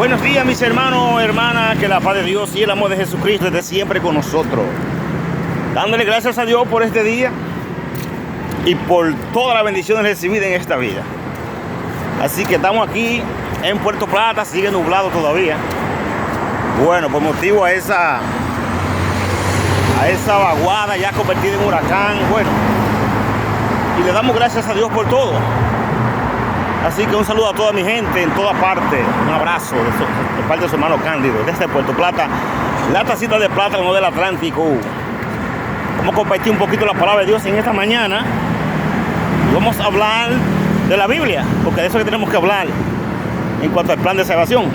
Buenos días, mis hermanos, hermanas, que la paz de Dios y el amor de Jesucristo esté siempre con nosotros. Dándole gracias a Dios por este día y por todas las bendiciones recibidas en esta vida. Así que estamos aquí en Puerto Plata, sigue nublado todavía. Bueno, por motivo a esa vaguada ya convertida en huracán. Bueno, y le damos gracias a Dios por todo. Así que un saludo a toda mi gente en toda parte. Un abrazo de parte de su hermano Cándido, desde Puerto Plata, la tacita de plátano del Atlántico. Vamos a compartir un poquito la palabra de Dios en esta mañana. Vamos a hablar de la Biblia, porque de eso que tenemos que hablar en cuanto al plan de salvación.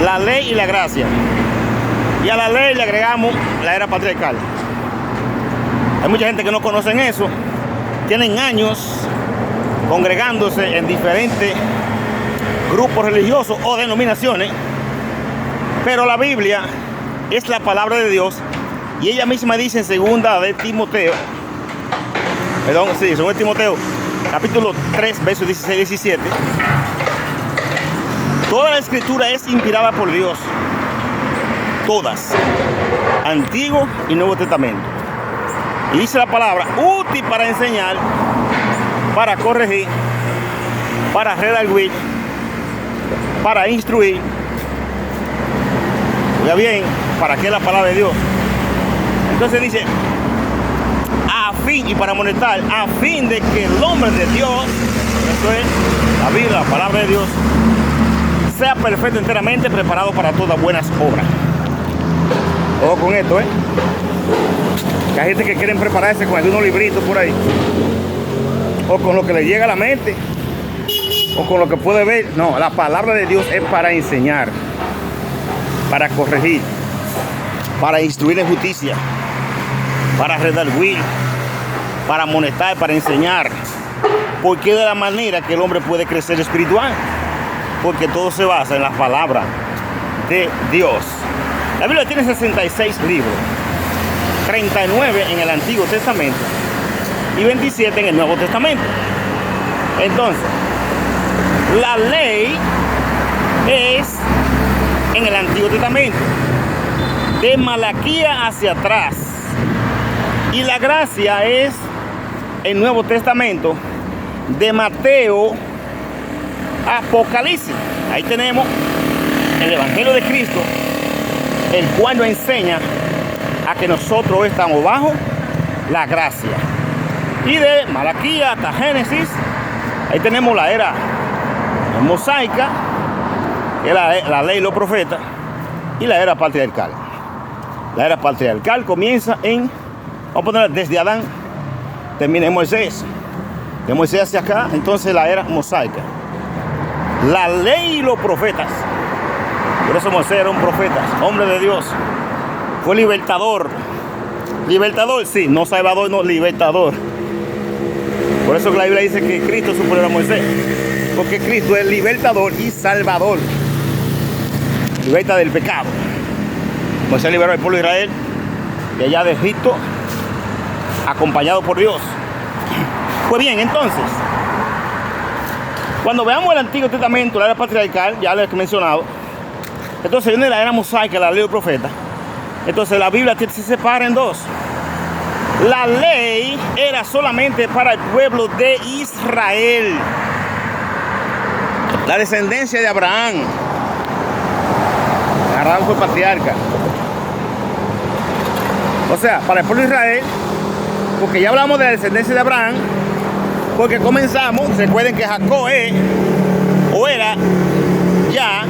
La ley y la gracia. Y a la ley le agregamos la era patriarcal. Hay mucha gente que no conocen eso. Tienen años congregándose en diferentes grupos religiosos o denominaciones, pero la Biblia es la palabra de Dios y ella misma dice en segunda de Timoteo, capítulo 3, versos 16 y 17, toda la escritura es inspirada por Dios, todas, Antiguo y Nuevo Testamento, y dice la palabra, útil para enseñar, para corregir, para redarguir, para instruir. Oiga bien, ¿para qué la palabra de Dios? Entonces dice, a fin y para amonestar, a fin de que el hombre de Dios, esto es la Biblia, la palabra de Dios, sea perfecto enteramente, preparado para todas buenas obras. Ojo con esto, que hay gente que quieren prepararse con algunos libritos por ahí, o con lo que le llega a la mente, o con lo que puede ver. No, la palabra de Dios es para enseñar, para corregir, para instruir en justicia, para redarguir, para amonestar, para enseñar. Porque de la manera que el hombre puede crecer espiritual, porque todo se basa en la palabra de Dios. La Biblia tiene 66 libros, 39 en el Antiguo Testamento y 27 en el Nuevo Testamento. Entonces, la ley es en el Antiguo Testamento, de Malaquía hacia atrás, y la gracia es el Nuevo Testamento, de Mateo a Apocalipsis. Ahí tenemos el Evangelio de Cristo, el cual nos enseña a que nosotros estamos bajo la gracia. Y de Malaquía hasta Génesis, ahí tenemos la era mosaica, que es la ley y los profetas, y la era patriarcal. La era patriarcal comienza vamos a poner desde Adán, termina en Moisés. De Moisés hacia acá, entonces la era mosaica. La ley y los profetas. Por eso Moisés era un profeta, hombre de Dios. Fue libertador. Libertador, sí, no salvador, no, libertador. Por eso que la Biblia dice que Cristo es superior a Moisés. Porque Cristo es libertador y salvador. Liberta del pecado. Moisés liberó al pueblo de Israel de allá de Egipto, acompañado por Dios. Pues bien, entonces, cuando veamos el Antiguo Testamento, la era patriarcal, ya lo he mencionado, entonces viene la era mosaica, la ley del profeta. Entonces la Biblia se separa en dos. La ley era solamente para el pueblo de Israel, la descendencia de Abraham. Abraham fue patriarca. O sea, para el pueblo de Israel, porque ya hablamos de la descendencia de Abraham, porque comenzamos, recuerden que Jacob era ya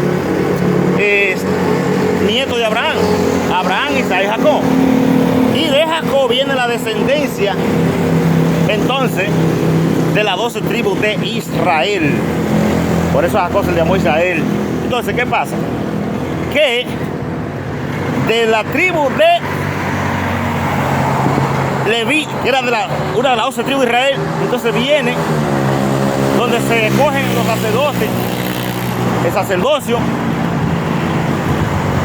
nieto de Abraham. Abraham, Isaac y Jacob. Y de Jacob viene la descendencia, entonces, de las 12 tribus de Israel. Por eso a Jacob se le llamó Israel. Entonces, ¿qué pasa? Que de la tribu de Leví, que era una de las 12 tribus de Israel, entonces viene donde se escogen los sacerdotes, el sacerdocio,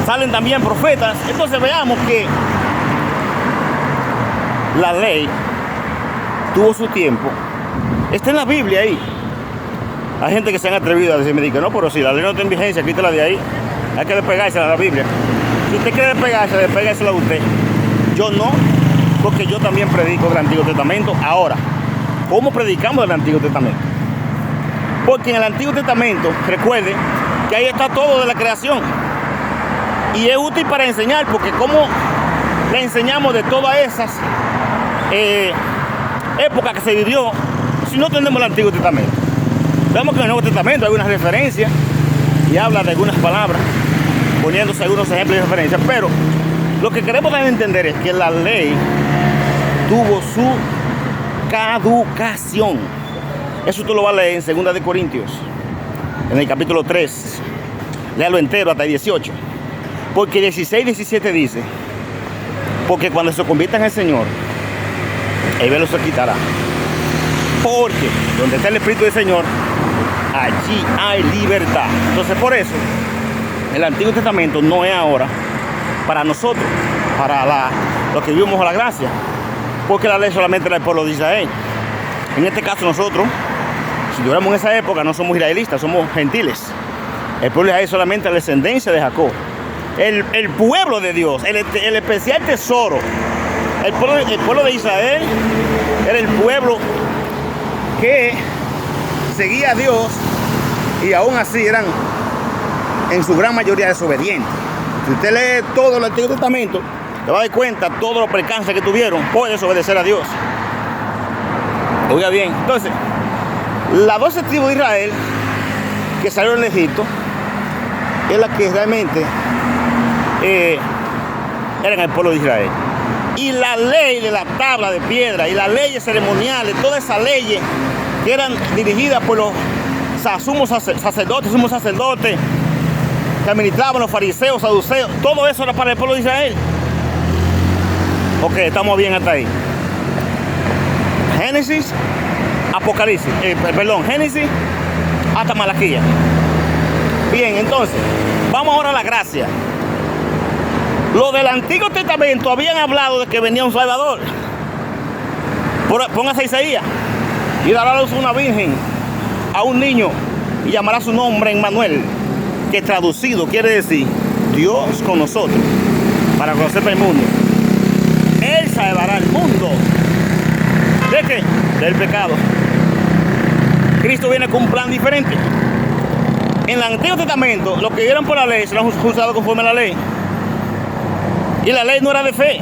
salen también profetas. Entonces veamos que la ley tuvo su tiempo. Está en la Biblia ahí. Hay gente que se han atrevido a decirme que no, pero si la ley no está en vigencia, quítala de ahí. Hay que despegársela a la Biblia. Si usted quiere despegársela a usted. Yo no, porque yo también predico del Antiguo Testamento. Ahora, ¿cómo predicamos del Antiguo Testamento? Porque en el Antiguo Testamento, recuerde que ahí está todo de la creación. Y es útil para enseñar, porque como le enseñamos de todas esas épocas que se vivió, si no tenemos el Antiguo Testamento. Vemos que en el Nuevo Testamento hay algunas referencias y habla de algunas palabras, poniéndose algunos ejemplos y referencias, pero lo que queremos dar a entender es que la ley tuvo su caducación. Eso tú lo vas a leer en 2 de Corintios, en el capítulo 3. Léalo entero hasta el 18. Porque 16 y 17 dice: porque cuando se conviertan en el Señor, el velo se quitará. Porque donde está el Espíritu del Señor, allí hay libertad. Entonces, por eso, el Antiguo Testamento no es ahora para nosotros, para los que vivimos a la gracia. Porque la ley solamente era del pueblo de Israel. En este caso, nosotros, si viviéramos en esa época, no somos israelitas, somos gentiles. El pueblo de Israel es solamente la descendencia de Jacob. El pueblo de Dios, el especial tesoro. El pueblo de Israel era el pueblo que seguía a Dios y aún así eran en su gran mayoría desobedientes. Si usted lee todo el Antiguo Testamento, te va a dar cuenta de todos los percances que tuvieron por desobedecer a Dios. Oiga bien, entonces, las 12 tribus de Israel que salieron de Egipto es la que realmente eran el pueblo de Israel. Y la ley de la tabla de piedra y las leyes ceremoniales, todas esas leyes que eran dirigidas por los sumos sacerdotes que administraban, los fariseos, saduceos, todo eso era para el pueblo de Israel. Ok, estamos bien hasta ahí. Génesis, Apocalipsis, Génesis hasta Malaquías. Bien, entonces, vamos ahora a la gracia. Los del Antiguo Testamento habían hablado de que venía un Salvador. Póngase a Isaías: y dará a luz una virgen a un niño y llamará su nombre Emmanuel, que traducido quiere decir Dios con nosotros, para conocer el mundo. Él salvará al mundo. ¿De qué? Del pecado. Cristo viene con un plan diferente. En el Antiguo Testamento, los que vivieron por la ley serán juzgados conforme a la ley. Y la ley no era de fe.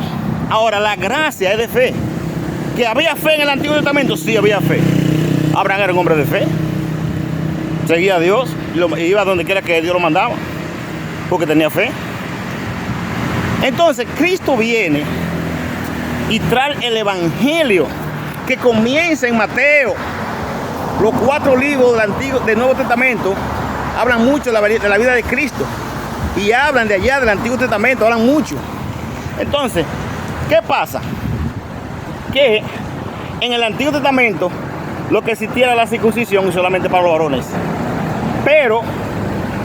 Ahora, la gracia es de fe. ¿Que había fe en el Antiguo Testamento? Sí, había fe. Abraham era un hombre de fe. Seguía a Dios y iba donde quiera que Dios lo mandaba, porque tenía fe. Entonces, Cristo viene y trae el Evangelio que comienza en Mateo. Los 4 libros del Nuevo Testamento hablan mucho de la vida de Cristo. Y hablan de allá del Antiguo Testamento, hablan mucho. Entonces, ¿qué pasa? Que en el Antiguo Testamento lo que existía era la circuncisión y solamente para los varones. Pero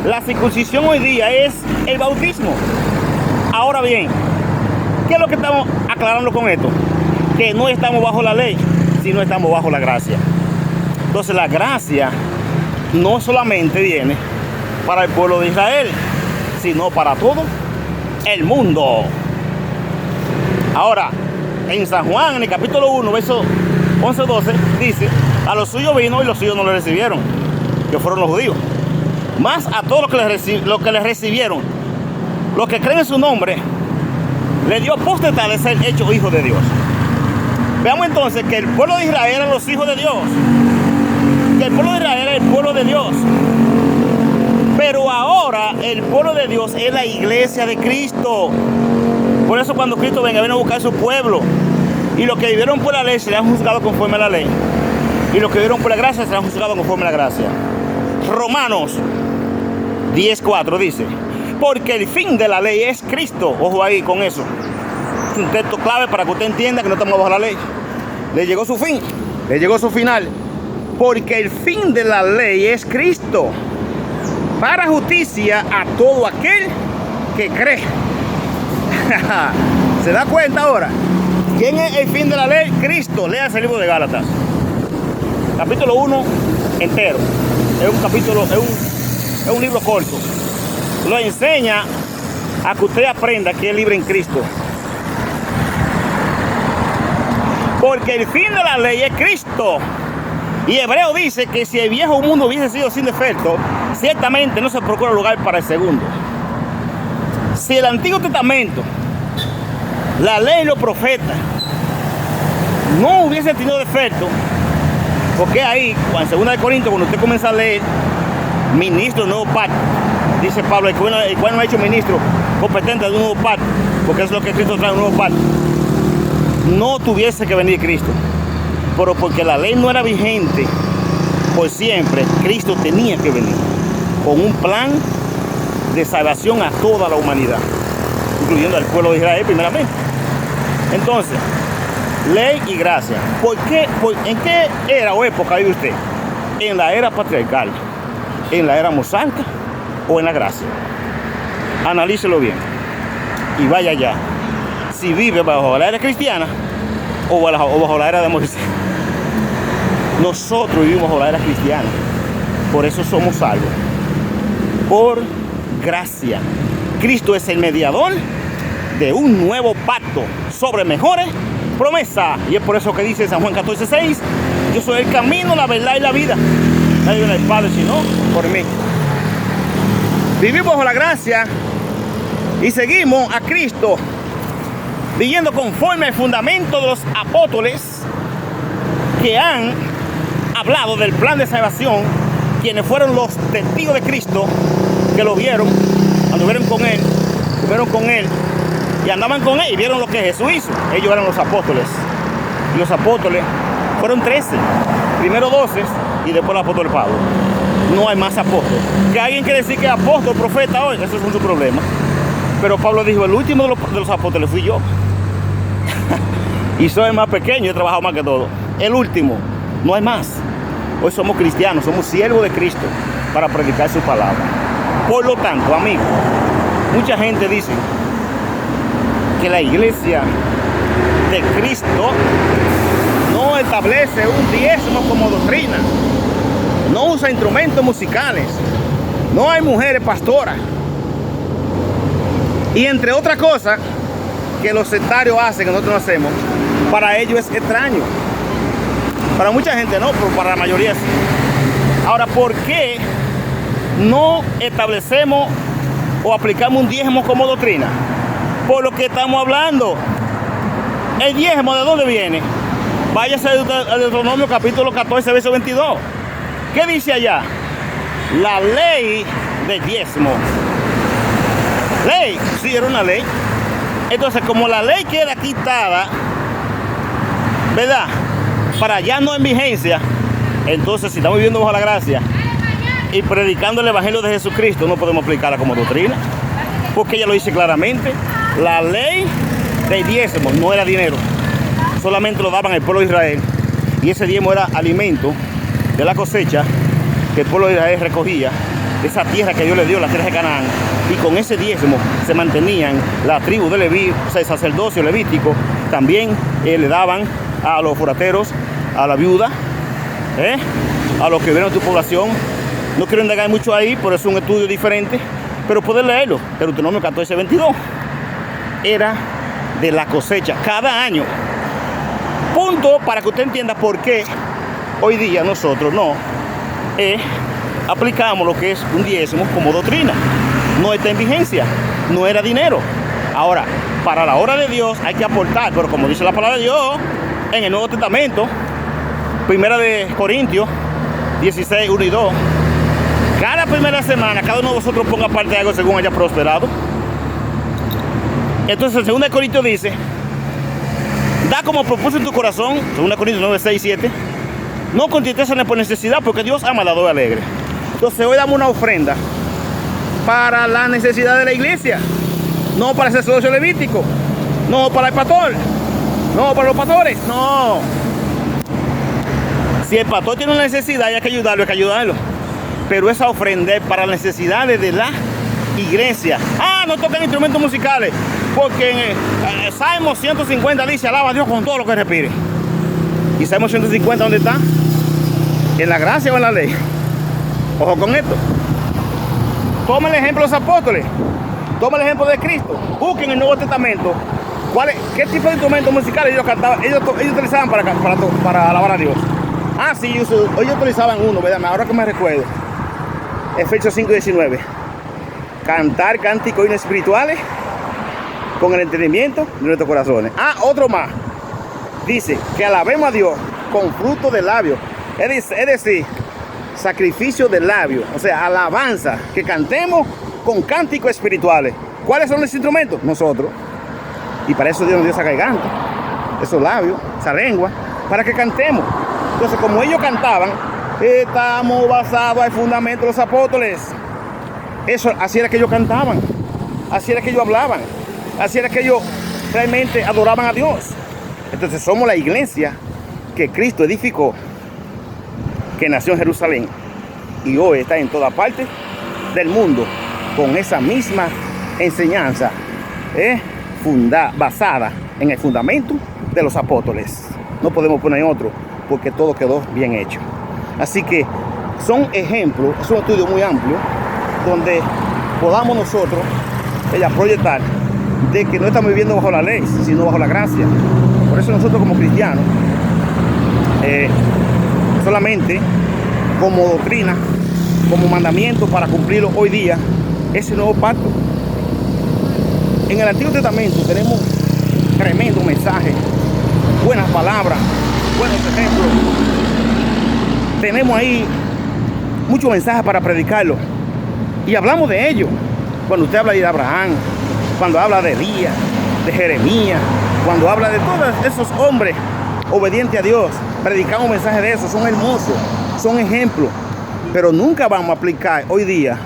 la circuncisión hoy día es el bautismo. Ahora bien, ¿qué es lo que estamos aclarando con esto? Que no estamos bajo la ley, sino estamos bajo la gracia. Entonces la gracia no solamente viene para el pueblo de Israel, sino para todo el mundo. Ahora, en San Juan, en el capítulo 1, verso 11-12, dice: a los suyos vino y los suyos no le recibieron, que fueron los judíos. Más a todos los que les recibieron, los que creen en su nombre, le dio potestad de ser hechos hijos de Dios. Veamos entonces que el pueblo de Israel eran los hijos de Dios. Que el pueblo de Israel era el pueblo de Dios. Pero ahora el pueblo de Dios es la iglesia de Cristo. Por eso cuando Cristo venga, viene a buscar a su pueblo. Y los que vivieron por la ley serán juzgados conforme a la ley. Y los que vivieron por la gracia serán juzgados conforme a la gracia. Romanos 10:4 dice: porque el fin de la ley es Cristo. Ojo ahí con eso. Es un texto clave para que usted entienda que no estamos bajo la ley. Le llegó su fin. Le llegó su final. Porque el fin de la ley es Cristo, para justicia a todo aquel que cree. ¿Se da cuenta ahora? ¿Quién es el fin de la ley? Cristo. Léase el libro de Gálatas, capítulo 1 entero. es un capítulo, es un libro corto. Lo enseña a que usted aprenda que es libre en Cristo. Porque el fin de la ley es Cristo. Y Hebreo dice que si el viejo mundo hubiese sido sin defecto, ciertamente no se procura lugar para el segundo. Si el Antiguo Testamento, la ley y los profetas no hubiesen tenido defecto, porque ahí, en 2 de Corintios, cuando usted comienza a leer ministro del nuevo pacto, dice Pablo, el cual no ha hecho ministro competente de un nuevo pacto, porque es lo que Cristo trae, un nuevo pacto, no tuviese que venir Cristo. Pero porque la ley no era vigente por siempre, Cristo tenía que venir con un plan de salvación a toda la humanidad, incluyendo al pueblo de Israel primeramente. Entonces, ley y gracia. ¿En qué era o época vive usted? ¿En la era patriarcal, en la era mosaica o en la gracia? Analícelo bien y vaya allá si vive bajo la era cristiana o bajo la era de Moisés. Nosotros vivimos bajo la era cristiana, por eso somos salvos, por gracia. Cristo es el mediador de un nuevo pacto sobre mejores promesas, y es por eso que dice San Juan 14:6, yo soy el camino, la verdad y la vida, nadie viene al Padre sino por mí. Vivimos bajo la gracia y seguimos a Cristo viviendo conforme al fundamento de los apóstoles que han hablado del plan de salvación, quienes fueron los testigos de Cristo, que lo vieron, anduvieron con él y andaban con él y vieron lo que Jesús hizo. Ellos eran los apóstoles, y los apóstoles fueron 13, primero 12 y después el apóstol Pablo. No hay más apóstoles. Que alguien quiere decir que es apóstol, profeta hoy, eso es su problema. Pero Pablo dijo, el último de los apóstoles fui yo. Y soy el más pequeño, he trabajado más que todo. El último, no hay más. Hoy somos cristianos, somos siervos de Cristo para predicar su palabra. Por lo tanto, amigos, mucha gente dice que la iglesia de Cristo no establece un diezmo como doctrina, no usa instrumentos musicales, no hay mujeres pastoras, y entre otras cosas que los sectarios hacen, que nosotros no hacemos, para ellos es extraño. Para mucha gente no, pero para la mayoría sí. Ahora, ¿por qué no establecemos o aplicamos un diezmo como doctrina? Por lo que estamos hablando. ¿El diezmo de dónde viene? Váyase al Deuteronomio capítulo 14, verso 22. ¿Qué dice allá? La ley del diezmo. Ley, sí, era una ley. Entonces, como la ley queda quitada, ¿verdad?, para ya no en vigencia, entonces si estamos viviendo bajo la gracia y predicando el evangelio de Jesucristo, no podemos aplicarla como doctrina, porque ella lo dice claramente. La ley del diezmo no era dinero, solamente lo daban al pueblo de Israel, y ese diezmo era alimento de la cosecha que el pueblo de Israel recogía de esa tierra que Dios le dio, la tierra de Canaán, y con ese diezmo se mantenían la tribu de Leví, o sea, el sacerdocio levítico. También le daban a los forasteros, a la viuda, a los que vieron tu población. No quiero indagar mucho ahí, por eso es un estudio diferente, pero puedes leerlo. Deuteronomio 14, 22. Era de la cosecha cada año. Punto para que usted entienda por qué hoy día nosotros no aplicamos lo que es un diezmo como doctrina. No está en vigencia, no era dinero. Ahora, para la obra de Dios hay que aportar, pero como dice la palabra de Dios en el Nuevo Testamento, 1 de Corintios 16, 1 y 2, cada primera semana, cada uno de vosotros ponga parte de algo según haya prosperado. Entonces, 2 de Corintios dice, da como propuso en tu corazón, 2 Corintios 9, 6, 7, no con tristeza ni por necesidad, porque Dios ama al dador alegre. Entonces, hoy damos una ofrenda para la necesidad de la iglesia, no para el sacerdocio levítico, no para el pastor, no para los pastores, no. Si el pastor tiene una necesidad y hay que ayudarlo, hay que ayudarlo. Pero esa ofrenda es para las necesidades de la iglesia. No tocan instrumentos musicales, porque en Salmo 150 dice, alaba a Dios con todo lo que respire. ¿Y Salmo 150 dónde está? ¿En la gracia o en la ley? Ojo con esto. Toma el ejemplo de los apóstoles. Toma el ejemplo de Cristo. Busquen el Nuevo Testamento. ¿Qué tipo de instrumentos musicales ellos cantaban? Ellos utilizaban para alabar a Dios. Ah, sí, ellos utilizaban uno, ¿verdad? Ahora que me recuerdo. Efesios 5:19. Cantar cánticos espirituales con el entendimiento de nuestros corazones. Ah, otro más. Dice que alabemos a Dios con fruto de labios. Es decir, sacrificio de labios. O sea, alabanza. Que cantemos con cánticos espirituales. ¿Cuáles son los instrumentos? Nosotros. Y para eso Dios nos dio esa garganta, esos labios, esa lengua, para que cantemos. Entonces, como ellos cantaban, estamos basados al fundamento de los apóstoles. Así era que ellos cantaban, así era que ellos hablaban, así era que ellos realmente adoraban a Dios. Entonces somos la iglesia que Cristo edificó, que nació en Jerusalén y hoy está en toda parte del mundo con esa misma enseñanza, basada en el fundamento de los apóstoles. No podemos poner otro porque todo quedó bien hecho. Así que son ejemplos, es un estudio muy amplio donde podamos nosotros proyectar de que no estamos viviendo bajo la ley, sino bajo la gracia. Por eso nosotros como cristianos, solamente como doctrina, como mandamiento para cumplirlo hoy día, ese nuevo pacto. En el Antiguo Testamento tenemos tremendo mensaje, buenas palabras, buenos ejemplos. Tenemos ahí muchos mensajes para predicarlo. Y hablamos de ello. Cuando usted habla de Abraham, cuando habla de Elías, de Jeremías, cuando habla de todos esos hombres obedientes a Dios, predicamos mensajes de esos, son hermosos, son ejemplos. Pero nunca vamos a aplicar hoy día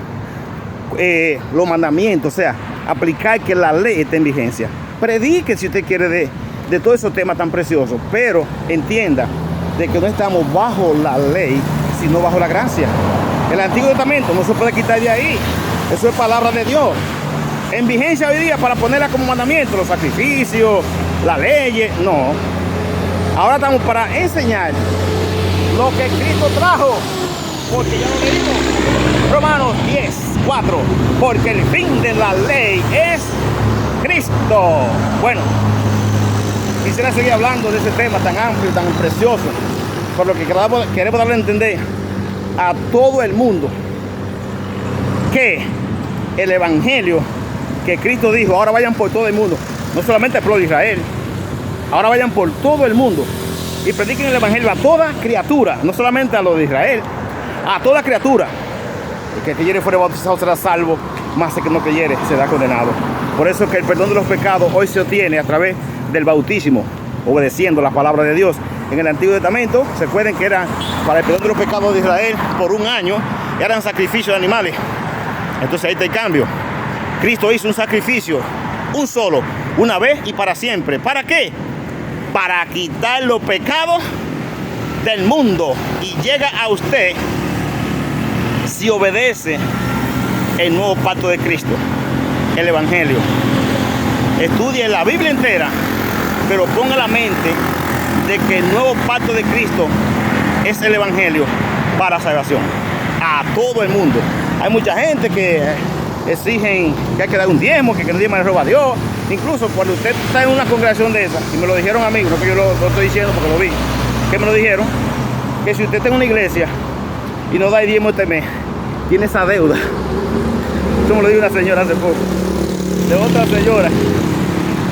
los mandamientos, o sea, aplicar que la ley esté en vigencia. Predique si usted quiere de todos esos temas tan preciosos, pero entienda de que no estamos bajo la ley, sino bajo la gracia. El Antiguo Testamento no se puede quitar de ahí. Eso es palabra de Dios. En vigencia hoy día para ponerla como mandamiento, los sacrificios, las leyes, no. Ahora estamos para enseñar lo que Cristo trajo, porque ya lo leímos. Romanos 10:4, porque el fin de la ley es Cristo. Bueno, quisiera seguir hablando de ese tema tan amplio, tan precioso, por lo que queremos darle a entender a todo el mundo que el evangelio que Cristo dijo, ahora vayan por todo el mundo, no solamente al pueblo de Israel, ahora vayan por todo el mundo y prediquen el evangelio a toda criatura, no solamente a los de Israel, a toda criatura. El que creyere fuere bautizado será salvo, más el que no creyere será condenado. Por eso que el perdón de los pecados hoy se obtiene a través del bautismo, obedeciendo la palabra de Dios. En el Antiguo Testamento, se acuerdan que era para el perdón de los pecados de Israel por un año, eran sacrificios de animales. Entonces ahí está el cambio. Cristo hizo un sacrificio, un solo, una vez y para siempre. ¿Para qué? Para quitar los pecados del mundo. Y llega a usted si obedece el nuevo pacto de Cristo, el evangelio. Estudie la Biblia entera, pero ponga la mente de que el nuevo pacto de Cristo es el evangelio para salvación a todo el mundo. Hay mucha gente que exigen que hay que dar un diezmo, que el diezmo le roba a Dios. Incluso cuando usted está en una congregación de esas, y me lo dijeron a mí, no que yo lo estoy diciendo porque lo vi, que me lo dijeron, que si usted está en una iglesia y no da el diezmo este mes, tiene esa deuda. Eso me lo dijo una señora hace poco, de otra señora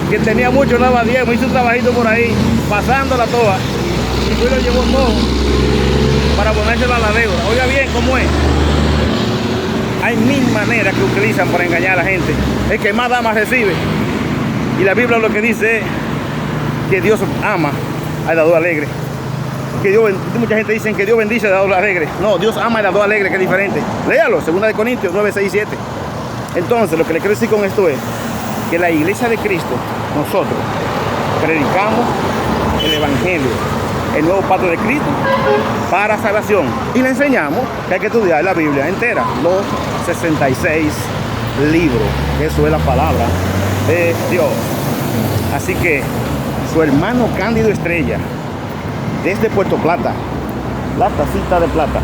que tenía mucho, no daba diezmo, hizo un trabajito por ahí, pasándola toda, y fue y lo llevó todo para ponérselo a la deuda. Oiga bien cómo es. Hay mil maneras que utilizan para engañar a la gente. El que más da, más recibe. Y la Biblia lo que dice es que Dios ama al dador alegre. Mucha gente dice que Dios bendice al dador alegre. No, Dios ama al dador alegre, que es diferente. Léalo, 2 Corintios 9, 6 y 7. Entonces, lo que le quiero decir con esto es que la iglesia de Cristo, nosotros, predicamos el evangelio, el nuevo pacto de Cristo para salvación. Y le enseñamos que hay que estudiar la Biblia entera, los 66 libros. Eso es la palabra de Dios. Así que su hermano Cándido Estrella, desde Puerto Plata, la tacita de plata,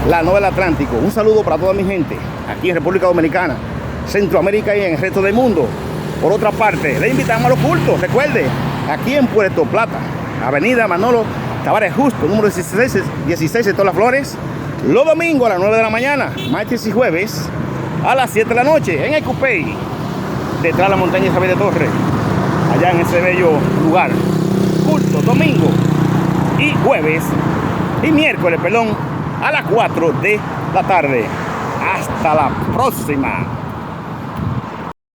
la novela Atlántico. Un saludo para toda mi gente aquí en República Dominicana, Centroamérica y en el resto del mundo. Por otra parte, le invitamos a los cultos. Recuerde, aquí en Puerto Plata, Avenida Manolo Tavares Justo, número 16 de Todas las Flores, los domingos a las 9 de la mañana, martes y jueves a las 7 de la noche, en el Cupey, detrás de la montaña Isabel de Torres, allá en ese bello lugar. Culto domingo y jueves y miércoles, a las 4 de la tarde. Hasta la próxima.